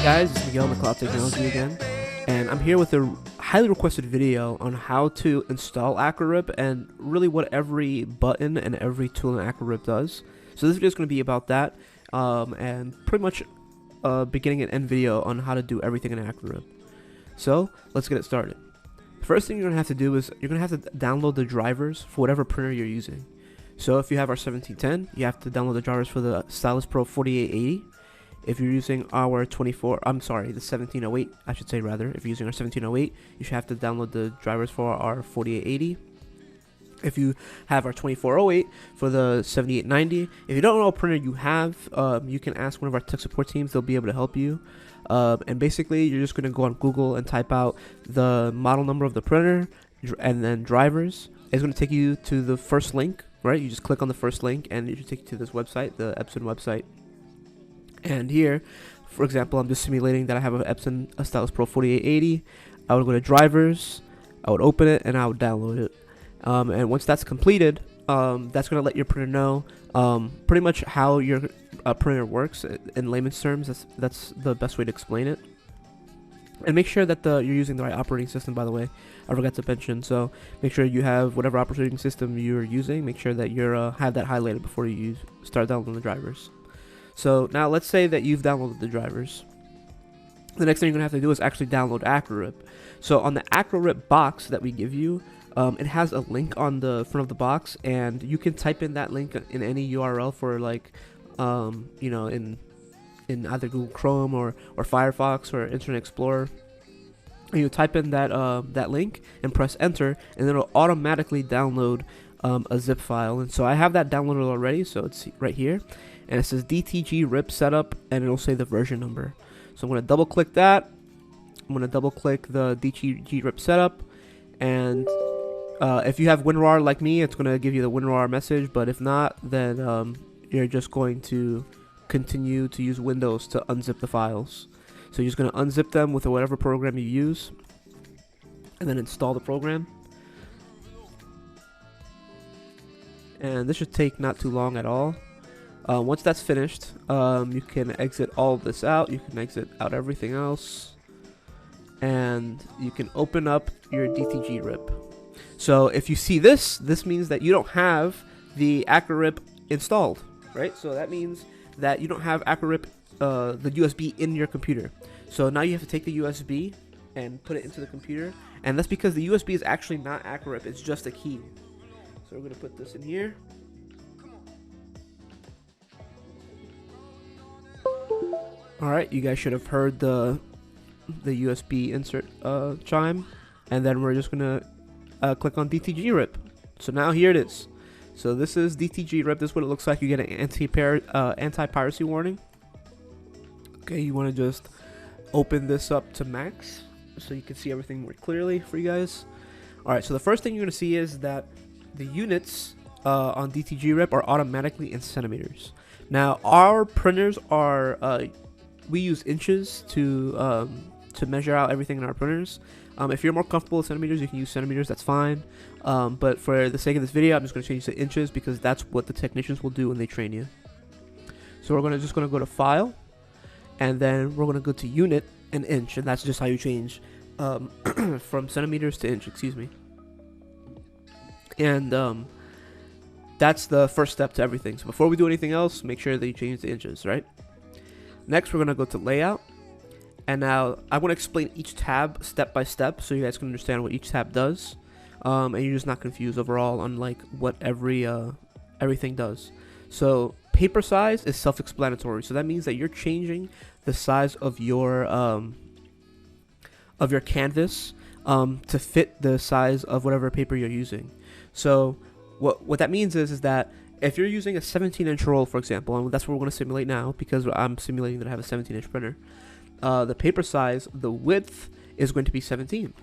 Guys, it's Miguel, McLaud Technology again, and I'm here with a highly requested video on how to install Acrorip and really what every button and every tool in Acrorip does. So this video is going to be about that, and pretty much beginning and end video on how to do everything in Acrorip. So let's get it started. The first thing you're going to have to do is you're going to have to download the drivers for whatever printer you're using. So if you have our 1710, you have to download the drivers for the Stylus Pro 4880. If you're using our the 1708, I should say rather, if you're using our 1708, you should have to download the drivers for our 4880. If you have our 2408 for the 7890, if you don't know what printer you have, you can ask one of our tech support teams. They'll be able to help you. And basically, you're just going to go on Google and type out the model number of the printer and then drivers. It's going to take you to the first link, right? You just click on the first link and it should take you to this website, the Epson website. And here, for example, I'm just simulating that I have a Stylus Pro 4880. I would go to drivers, I would open it, and I would download it. And once that's completed, that's going to let your printer know pretty much how your printer works in layman's terms. That's the best way to explain it. And make sure that you're using the right operating system, by the way. I forgot to mention. So make sure you have whatever operating system you're using. Make sure that you have that highlighted before you start downloading the drivers. So now let's say that you've downloaded the drivers. The next thing you're going to have to do is actually download Acrorip. So on the Acrorip box that we give you, it has a link on the front of the box, and you can type in that link in any URL for like, in either Google Chrome or Firefox or Internet Explorer. And you type in that link and press enter, and it'll automatically download a zip file. And so I have that downloaded already, so it's right here. And it says DTG RIP setup, and it'll say the version number. So I'm going to double click that. I'm going to double click the DTG RIP setup, and if you have WinRAR like me, it's going to give you the WinRAR message. But if not, then you're just going to continue to use Windows to unzip the files. So you're just going to unzip them with whatever program you use, and then install the program. And this should take not too long at all. Once that's finished, you can exit all of this out. You can exit out everything else, and you can open up your DTG RIP. So if you see this means that you don't have the Acrorip installed, right? So that means that you don't have Acrorip, the USB in your computer. So now you have to take the USB and put it into the computer, and that's because the USB is actually not Acrorip. It's just a key. So we're going to put this in here. Alright, you guys should have heard the USB insert chime, and then we're just going to click on DTG RIP. So now here it is. So this is DTG RIP. This is what it looks like. You get an anti-piracy warning. Okay, you want to just open this up to max so you can see everything more clearly for you guys. Alright, so the first thing you're going to see is that the units on DTG RIP are automatically in centimeters. Now our printers are we use inches to measure out everything in our printers. If you're more comfortable with centimeters, you can use centimeters. That's fine. But for the sake of this video, I'm just going to change to inches because that's what the technicians will do when they train you. So we're just going to go to File, and then we're going to go to Unit and Inch, and that's just how you change from centimeters to inch. Excuse me. And that's the first step to everything. So before we do anything else, make sure that you change the inches, right? Next, we're going to go to Layout. And now I want to explain each tab step by step so you guys can understand what each tab does. And you're just not confused overall on like what everything does. So paper size is self-explanatory. So that means that you're changing the size of your canvas to fit the size of whatever paper you're using. So what that means is that if you're using a 17-inch roll, for example, and that's what we're going to simulate now because I'm simulating that I have a 17-inch printer, the paper size, the width is going to be 17.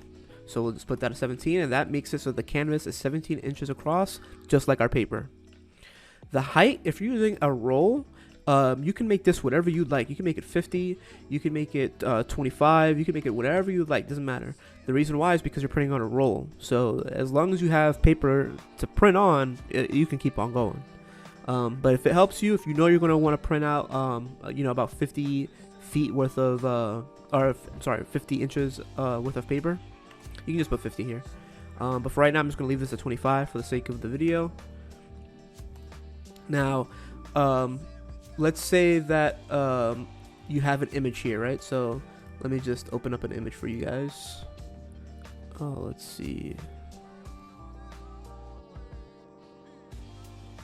So we'll just put that at 17, and that makes it so the canvas is 17 inches across, just like our paper. The height, if you're using a roll, you can make this whatever you'd like. You can make it 50, you can make it 25, you can make it whatever you'd like, doesn't matter. The reason why is because you're printing on a roll. So as long as you have paper to print on, you can keep on going. But if it helps you, if you know you're going to want to print out, about 50 feet worth of, sorry, 50 inches worth of paper, you can just put 50 here. But for right now, I'm just gonna leave this at 25 for the sake of the video. Now, let's say that you have an image here, right? So let me just open up an image for you guys. Let's see.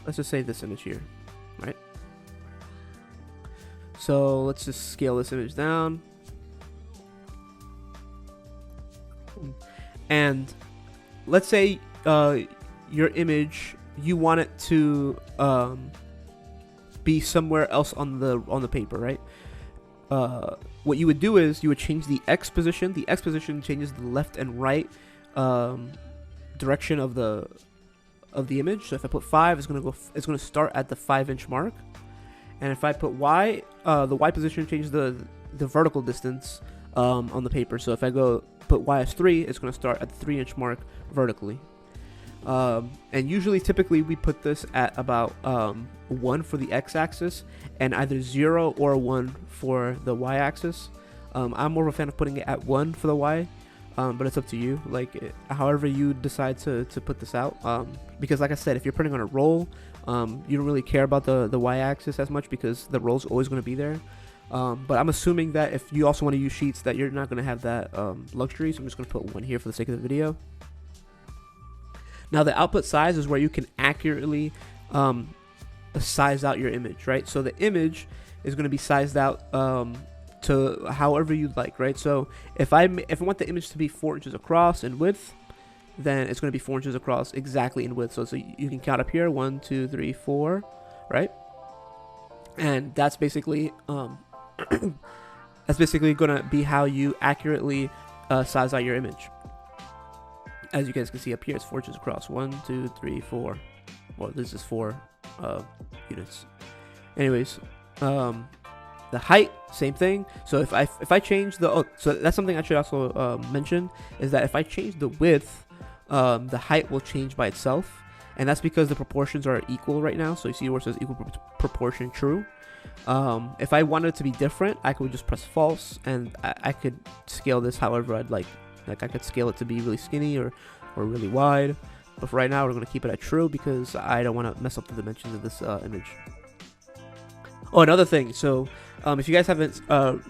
Let's just say this image here, right? So let's just scale this image down. And let's say your image, you want it to be somewhere else on the paper, right? What you would do is you would change the X position. The X position changes the left and right direction of the image. So if I put 5, it's gonna start at the 5-inch mark. And if I put Y, the Y position changes the vertical distance on the paper. So if I put Y as 3, it's gonna start at the 3-inch mark vertically. And usually, typically, we put this at about 1 for the X-axis and either 0 or 1 for the Y-axis. I'm more of a fan of putting it at 1 for the Y, but it's up to you. Like, however you decide to put this out. Because, like I said, if you're printing on a roll, you don't really care about the Y-axis as much because the roll's always going to be there. But I'm assuming that if you also want to use sheets, that you're not going to have that luxury. So I'm just going to put 1 here for the sake of the video. Now the output size is where you can accurately size out your image, right? So the image is going to be sized out to however you'd like, right? So if I want the image to be 4 inches across in width, then it's going to be 4 inches across exactly in width. So you can count up here 1, 2, 3, 4, right? And that's basically going to be how you accurately size out your image. As you guys can see up here, it's 4 inches across. 1, 2, 3, 4. Well, this is 4 units. Anyways, the height, same thing. So if I change the so that's something I should also mention, is that if I change the width, the height will change by itself, and that's because the proportions are equal right now. So you see where it says equal proportion true. If I wanted it to be different, I could just press false, and I could scale this however I'd like. Like, I could scale it to be really skinny or really wide. But for right now, we're going to keep it at true because I don't want to mess up the dimensions of this image. Oh, another thing. So, if you guys haven't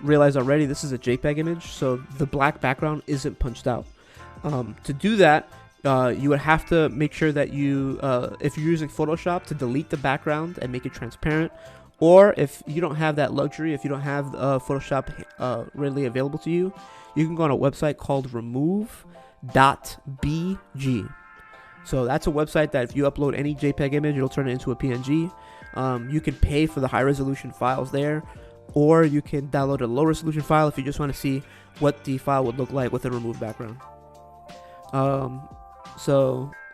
realized already, this is a JPEG image. So, the black background isn't punched out. To do that, you would have to make sure that you, if you're using Photoshop, to delete the background and make it transparent. Or if you don't have that luxury, if you don't have Photoshop readily available to you, you can go on a website called remove.bg. So that's a website that if you upload any JPEG image, it'll turn it into a PNG. You can pay for the high resolution files there, or you can download a low resolution file if you just want to see what the file would look like with a removed background.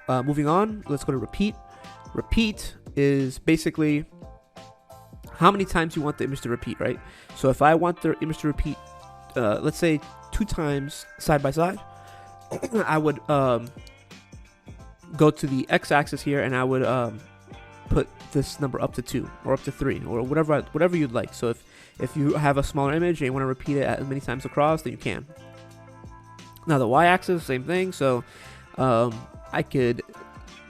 Moving on, let's go to repeat. Repeat is basically how many times you want the image to repeat, right? So if I want the image to repeat, let's say 2 times side by side, I would go to the X-axis here, and I would put this number up to 2 or up to 3 or whatever you'd like. So if you have a smaller image and you want to repeat it as many times across, then you can. Now the Y-axis, same thing. So I could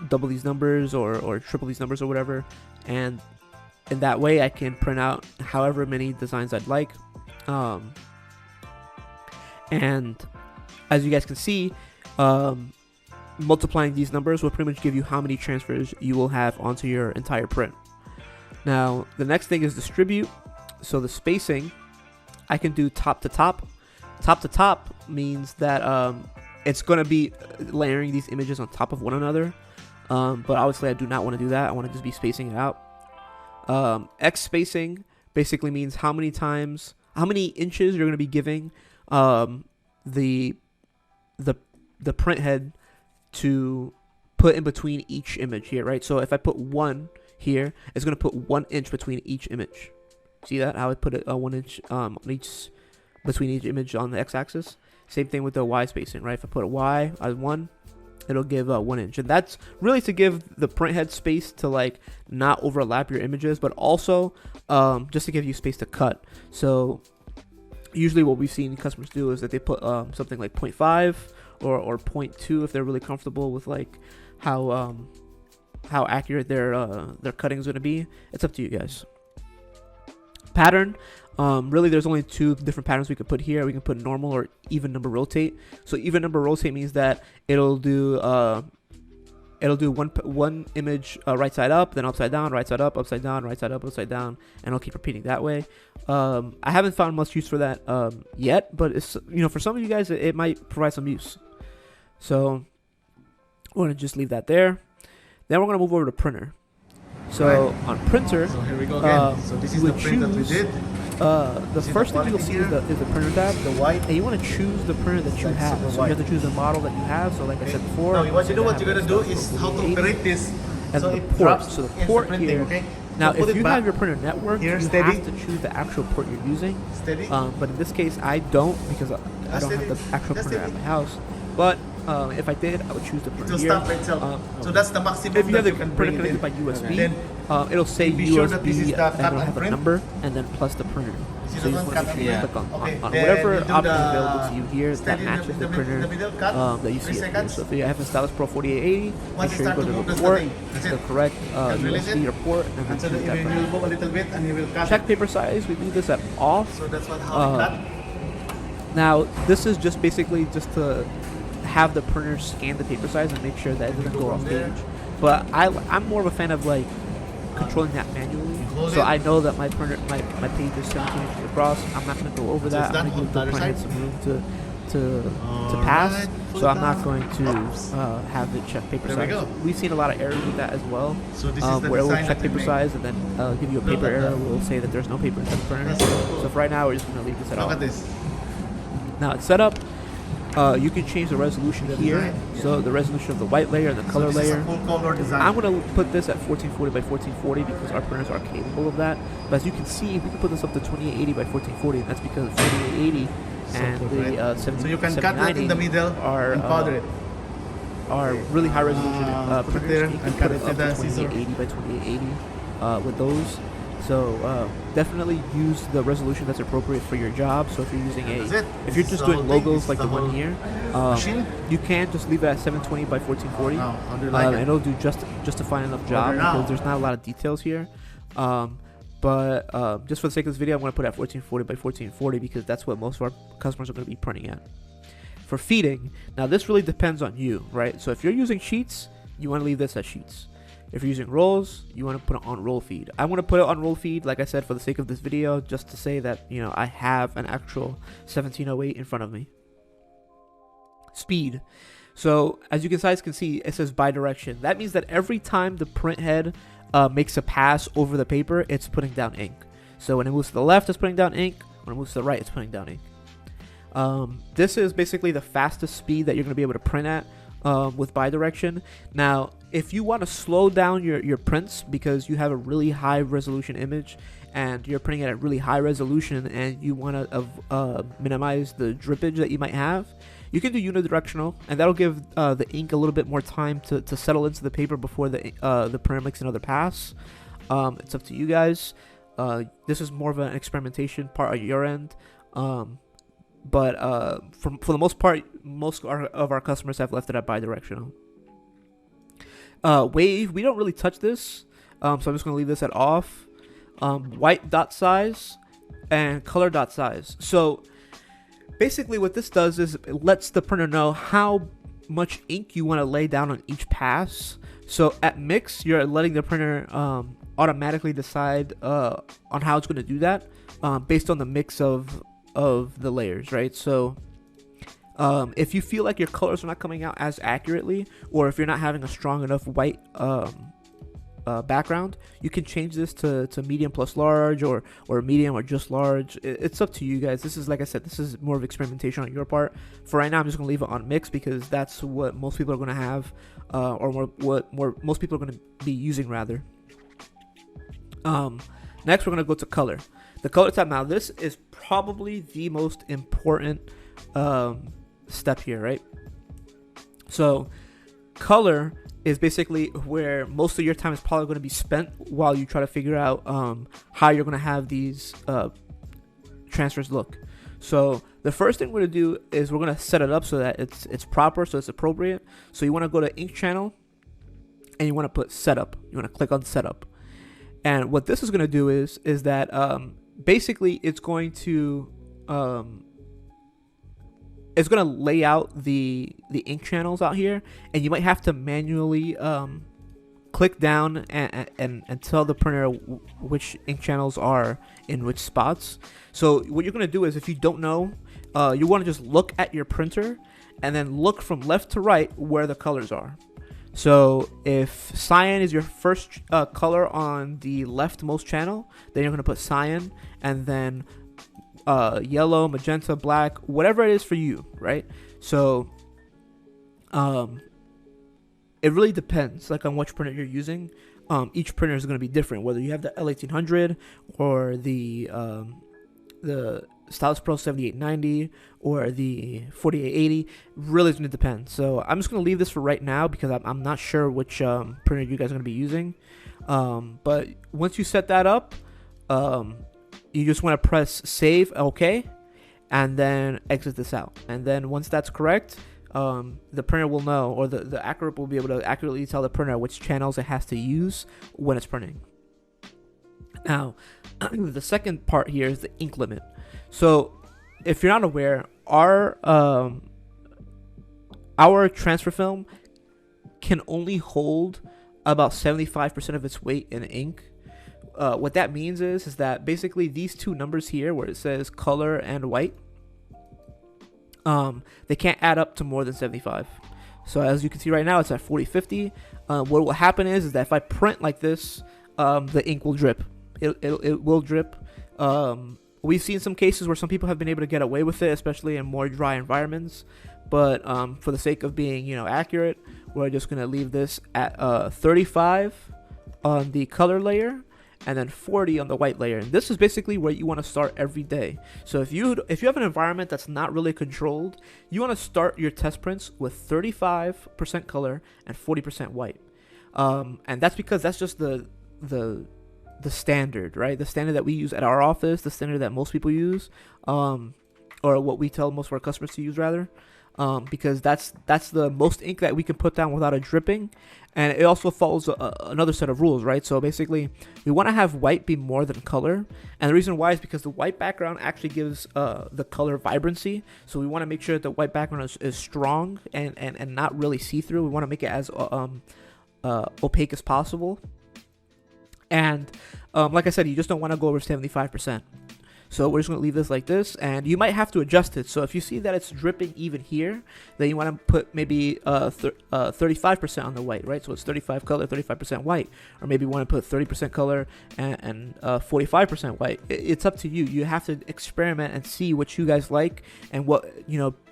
double these numbers or triple these numbers or whatever, and in that way I can print out however many designs I'd like. And as you guys can see, multiplying these numbers will pretty much give you how many transfers you will have onto your entire print. Now, the next thing is distribute. So the spacing, I can do top to top. Top to top means that it's going to be layering these images on top of one another. But obviously I do not want to do that. I want to just be spacing it out. X spacing basically means how many inches you're going to be giving the print head to put in between each image here, right? So if I put 1 here, it's going to put 1 inch between each image. See that? How I put it 1 inch between each image on the X-axis. Same thing with the Y spacing, right? If I put a Y as 1, it'll give 1 inch, and that's really to give the print head space to like not overlap your images, but also just to give you space to cut. So usually what we've seen customers do is that they put something like 0.5 or 0.2 if they're really comfortable with like how accurate their cutting is going to be. It's up to you guys. Pattern, really there's only two different patterns we could put here. We can put normal or even number rotate. So even number rotate means that it'll do one image right side up, then upside down, right side up, upside down, right side up, upside down, and it'll keep repeating that way. I haven't found much use for that yet, but it's, you know, for some of you guys it might provide some use. So we're gonna just leave that there. Then we're gonna move over to printer. So on printer, so here we go again. So this is the print that we did. The first thing you'll see is the printer tab, the white, and you want to choose the printer that you have. So you have to choose the model that you have. So like I said before, now what you're gonna do is how to operate this. And so the it port. drops So the port printing, here. okay? Now, so if you have your printer network, you steady. have to choose the actual port you're using. Steady. But in this case, I don't, because I don't have the actual printer at my house. But if I did, I would choose the printer here. Stop itself. So that's the maximum. If you have the can printer bring connected by USB, then it'll say be sure that USB this is the and it'll have a number and then plus the printer. So you just want to make sure you click on whatever option available to you here that matches the printer that you see up here. So if you have a Stylus Pro 4880, make sure you go to the port, the correct USB or port, and then choose that printer. Check paper size, we leave this at off. So that's how we cut. Now, this is just basically just to have the printer scan the paper size and make sure that it doesn't go off page. But I'm more of a fan of like controlling that manually. So I know that my printer, my page is 17 inches across. I'm not going to go over that. I'm going to give the printer some room to pass. So I'm not going to have it check paper size. We've seen a lot of errors with that as well. So where it will check paper size and then give you a paper error. We'll say that there's no paper inside the printer. So for right now, we're just going to leave this at all. Look at this. Now it's set up. You can change the resolution here. So the resolution of the white layer and the color layer. I'm going to put this at 1440 by 1440 because our printers are capable of that. But as you can see, we can put this up to 2880 by 1440. And that's because 4880 and the 790 so you can cut that in the middle and powder it. Are really high resolution printers. You can put it up to 2880 by 2880 with those. So definitely use the resolution that's appropriate for your job. So if you're using if you're just doing logos like the one here, you can just leave it at 720 by 1440. And it'll do just a fine enough job because there's not a lot of details here. But just for the sake of this video, I'm going to put it at 1440 by 1440 because that's what most of our customers are going to be printing at. For feeding, now this really depends on you, right? So if you're using sheets, you want to leave this at sheets. If you're using rolls, you want to put it on roll feed. I want to put it on roll feed, like I said, for the sake of this video, just to say that, you know, I have an actual 1708 in front of me. Speed. So as you guys can see, it says bidirection. That means that every time the print head makes a pass over the paper, it's putting down ink. So when it moves to the left, it's putting down ink. When it moves to the right, it's putting down ink. This is basically the fastest speed that you're going to be able to print at with bidirection. Now, if you want to slow down your prints because you have a really high resolution image and you're printing at a really high resolution and you want to minimize the drippage that you might have, you can do unidirectional, and that'll give the ink a little bit more time to settle into the paper before the printer makes another pass. It's up to you guys. This is more of an experimentation part on your end. But for the most part, most of our customers have left it at bidirectional. Wave, we don't really touch this, so I'm just going to leave this at off. White dot size and color dot size. So basically what this does is it lets the printer know how much ink you want to lay down on each pass. So at mix, you're letting the printer automatically decide on how it's going to do that based on the mix of the layers, right? So if you feel like your colors are not coming out as accurately, or if you're not having a strong enough white background, you can change this to medium plus large, or medium or just large. It's up to you guys. This is, like I said, this is more of experimentation on your part. For right now, I'm just gonna leave it on mix because that's what most people are gonna have, or most people are gonna be using rather. Next, we're gonna go to color. The color tab. Now, this is probably the most important step here, right? So color is basically where most of your time is probably going to be spent while you try to figure out how you're going to have these transfers look. So the first thing we're going to do is we're going to set it up so that it's proper, so it's appropriate. So you want to go to ink channel and you want to put setup. You want to click on setup. And what this is going to do is that basically it's going to lay out the ink channels out here, and you might have to manually click down and tell the printer which ink channels are in which spots. So what you're going to do is, if you don't know, you want to just look at your printer and then look from left to right where the colors are. So if cyan is your first color on the leftmost channel, then you're going to put cyan, and then yellow, magenta, black, whatever it is for you, right? So it really depends, like, on which printer you're using. Each printer is going to be different, whether you have the L1800 or the Stylus Pro 7890 or the 4880. Really is going to depend. So I'm just going to leave this for right now because I'm not sure which printer you guys are going to be using. But once you set that up, you just want to press save, OK, and then exit this out. And then once that's correct, the printer will know, or the Acrorip will be able to accurately tell the printer which channels it has to use when it's printing. Now, the second part here is the ink limit. So if you're not aware, our transfer film can only hold about 75% of its weight in ink. What that means is that basically these two numbers here, where it says color and white, they can't add up to more than 75. So as you can see right now, it's at 40/50. What will happen is that if I print like this, the ink will drip. It will drip. We've seen some cases where some people have been able to get away with it, especially in more dry environments. But for the sake of being, accurate, we're just gonna leave this at 35 on the color layer, and then 40 on the white layer. And this is basically where you want to start every day. So if you have an environment that's not really controlled, you want to start your test prints with 35% color and 40% white. And that's because that's just the standard, right? The standard that we use at our office, the standard that most people use, or what we tell most of our customers to use, rather. Because that's the most ink that we can put down without it dripping, and it also follows another set of rules, right? So basically, we want to have white be more than color, and the reason why is because the white background actually gives the color vibrancy. So we want to make sure that the white background is strong and not really see-through. We want to make it as opaque as possible, and like I said, you just don't want to go over 75%. So we're just going to leave this like this, and you might have to adjust it. So if you see that it's dripping even here, then you want to put maybe 35% on the white, right? So it's 35 color, 35% white. Or maybe you want to put 30% color and 45% white. It's up to you. You have to experiment and see what you guys like and what,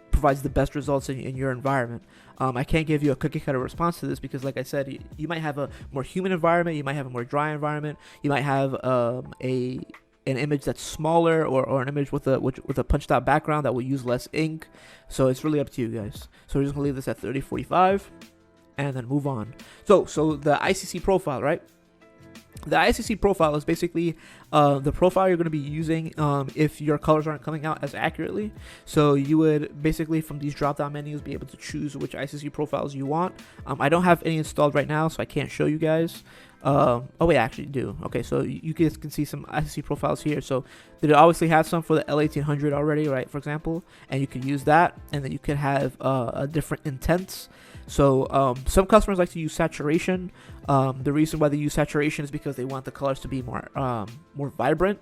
provides the best results in your environment. I can't give you a cookie cutter response to this because, like I said, you might have a more humid environment, you might have a more dry environment, you might have an image that's smaller, or an image with a punched out background that will use less ink. So it's really up to you guys. So we're just gonna leave this at 30/45 and then move on. So the ICC profile, right? The ICC profile is basically the profile you're going to be using if your colors aren't coming out as accurately. So you would basically, from these drop down menus, be able to choose which ICC profiles you want. I don't have any installed right now, so I can't show you guys. Oh wait, I actually do. Okay, so you guys can see some ICC profiles here. So they obviously have some for the L1800 already, right, for example, and you could use that, and then you could have different intents. So some customers like to use saturation. The reason why they use saturation is because they want the colors to be more vibrant.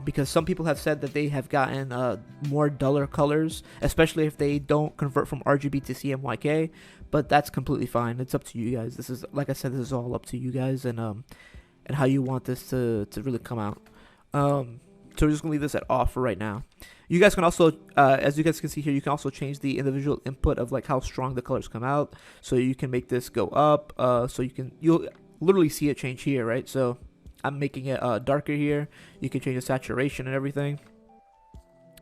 Because some people have said that they have gotten more duller colors, especially if they don't convert from RGB to CMYK. But that's completely fine. It's up to you guys. This is, like I said, this is all up to you guys and how you want this to really come out. So we're just gonna leave this at off for right now. You guys can also, as you guys can see here, you can also change the individual input of like how strong the colors come out. So you can make this go up. So you'll literally see it change here, right? So I'm making it darker here. You can change the saturation and everything.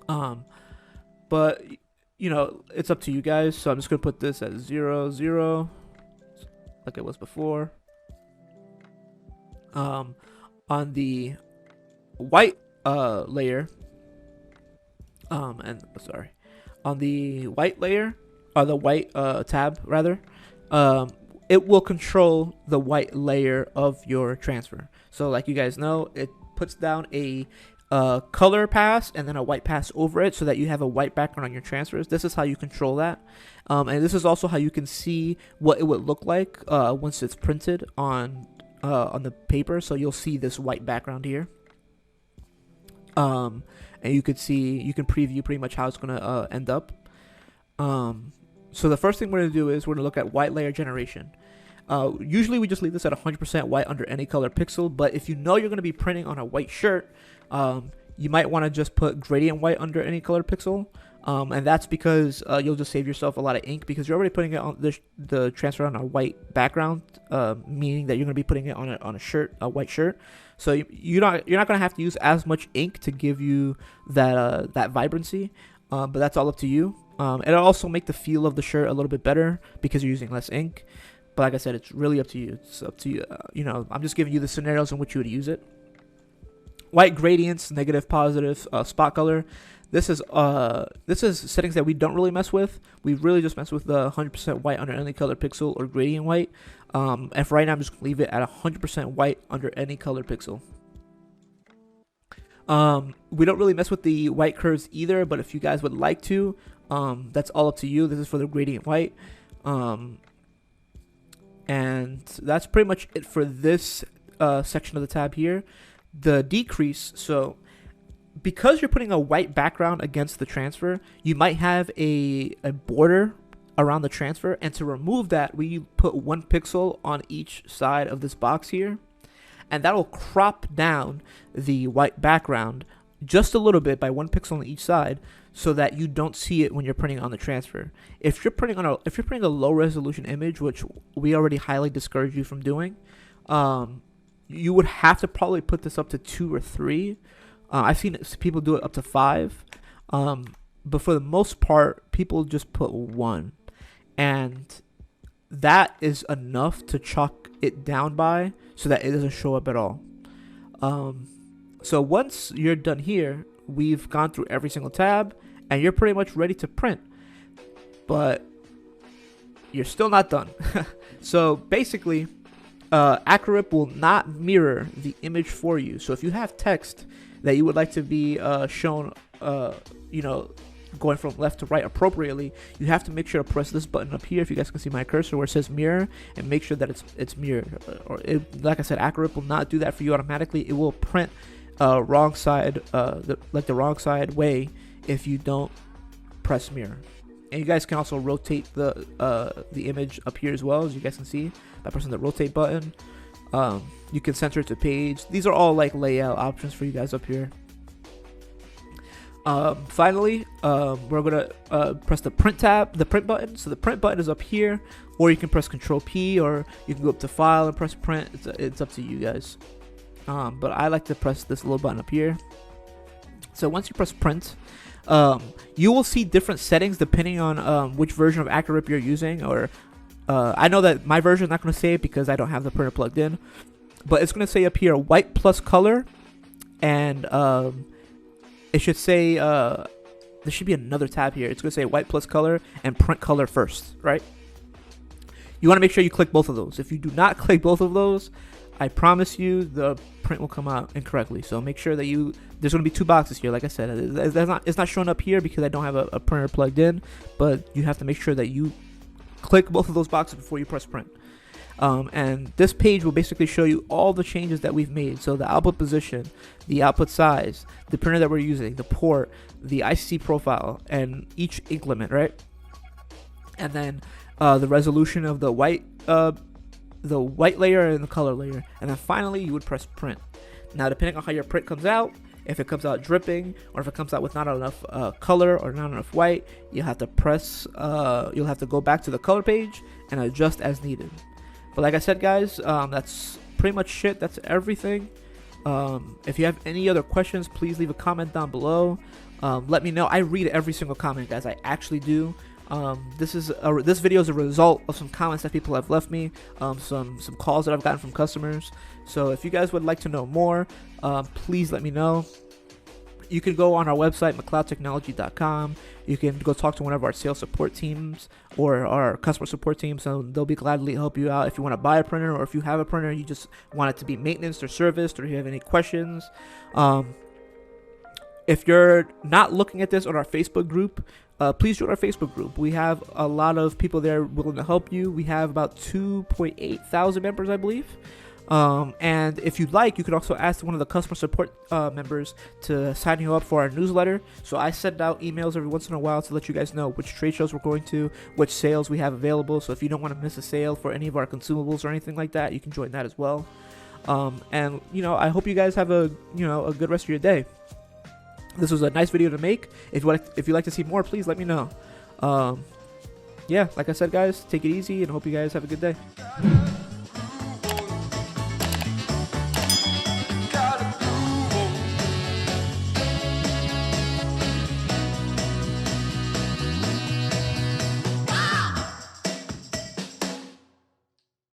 But it's up to you guys. So I'm just gonna put this at 0, 0, like it was before. On the white layer, And sorry, on the white layer, or the white tab rather, it will control the white layer of your transfer. So like you guys know, it puts down a color pass and then a white pass over it so that you have a white background on your transfers. This is how you control that. And this is also how you can see what it would look like once it's printed on the paper. So you'll see this white background here. And you can preview pretty much how it's going to end up. So the first thing we're going to do is we're going to look at white layer generation. Usually we just leave this at 100% white under any color pixel, but if you know you're going to be printing on a white shirt, you might want to just put gradient white under any color pixel. And that's because you'll just save yourself a lot of ink, because you're already putting it on the transfer on a white background, meaning that you're going to be putting it on a white shirt. So you're not going to have to use as much ink to give you that vibrancy, but that's all up to you. It'll also make the feel of the shirt a little bit better because you're using less ink. But like I said, it's really up to you. It's up to you. I'm just giving you the scenarios in which you would use it. White gradients, negative, positive, spot color. This is settings that we don't really mess with. We really just mess with the 100% white under any color pixel or gradient white. And for right now, I'm just gonna leave it at 100% white under any color pixel. We don't really mess with the white curves either, but if you guys would like to, that's all up to you. This is for the gradient white. And that's pretty much it for this section of the tab here. The decrease, so because you're putting a white background against the transfer, you might have a border around the transfer, and to remove that, we put 1 pixel on each side of this box here, and that'll crop down the white background just a little bit by 1 pixel on each side, so that you don't see it when you're printing on the transfer. If you're printing a low resolution image, which we already highly discourage you from doing, you would have to probably put this up to 2 or 3. I've seen people do it up to 5, but for the most part, people just put 1, and that is enough to chalk it down by so that it doesn't show up at all. So once you're done here, we've gone through every single tab, and you're pretty much ready to print, but you're still not done. So basically, Acrorip will not mirror the image for you. So if you have text that you would like to be shown, going from left to right appropriately, you have to make sure to press this button up here, if you guys can see my cursor, where it says mirror, and make sure that it's mirrored. Like I said, Acrorip will not do that for you automatically. It will print wrong side, the wrong side way if you don't press mirror. And you guys can also rotate the image up here as well, as you guys can see by pressing the rotate button. You can center it to page. These are all like layout options for you guys up here. Finally, we're gonna press the print button. So the print button is up here, or you can press Control P, or you can go up to File and press Print. It's up to you guys. But I like to press this little button up here. So once you press Print, you will see different settings depending on which version of Acrorip you're using. Or I know that my version is not going to say it because I don't have the printer plugged in, but it's going to say up here white plus color, and it should say there should be another tab here. It's going to say white plus color and print color first, right? You want to make sure you click both of those. If you do not click both of those, I promise you the print will come out incorrectly. So make sure that there's going to be 2 boxes here. Like I said, it's not showing up here because I don't have a printer plugged in, but you have to make sure that you click both of those boxes before you press print. And this page will basically show you all the changes that we've made. So the output position, the output size, the printer that we're using, the port, the ICC profile, and each ink limit, right? And then the resolution of the white layer and the color layer. And then finally, you would press print. Now, depending on how your print comes out, if it comes out dripping, or if it comes out with not enough color or not enough white, you'll have to go back to the color page and adjust as needed. But like I said, guys, that's pretty much it. That's everything. If you have any other questions, please leave a comment down below. Let me know. I read every single comment, guys. I actually do. This video is a result of some comments that people have left me, some calls that I've gotten from customers. So if you guys would like to know more, please let me know. you can go on our website, McLaudTechnology.com. You can go talk to one of our sales support teams or our customer support teams, and they'll be gladly help you out if you want to buy a printer, or if you have a printer you just want it to be maintenance or serviced, or if you have any questions. If you're not looking at this on our Facebook group, please join our Facebook group. We have a lot of people there willing to help you. We have about 2.8 thousand members, I believe. And if you'd like, you could also ask one of the customer support members to sign you up for our newsletter. So I send out emails every once in a while to let you guys know which trade shows we're going to, which sales we have available. So if you don't want to miss a sale for any of our consumables or anything like that, you can join that as well. And I hope you guys have a good rest of your day. This was a nice video to make. If you'd like to see more, please let me know. Yeah, like I said, guys, take it easy and hope you guys have a good day.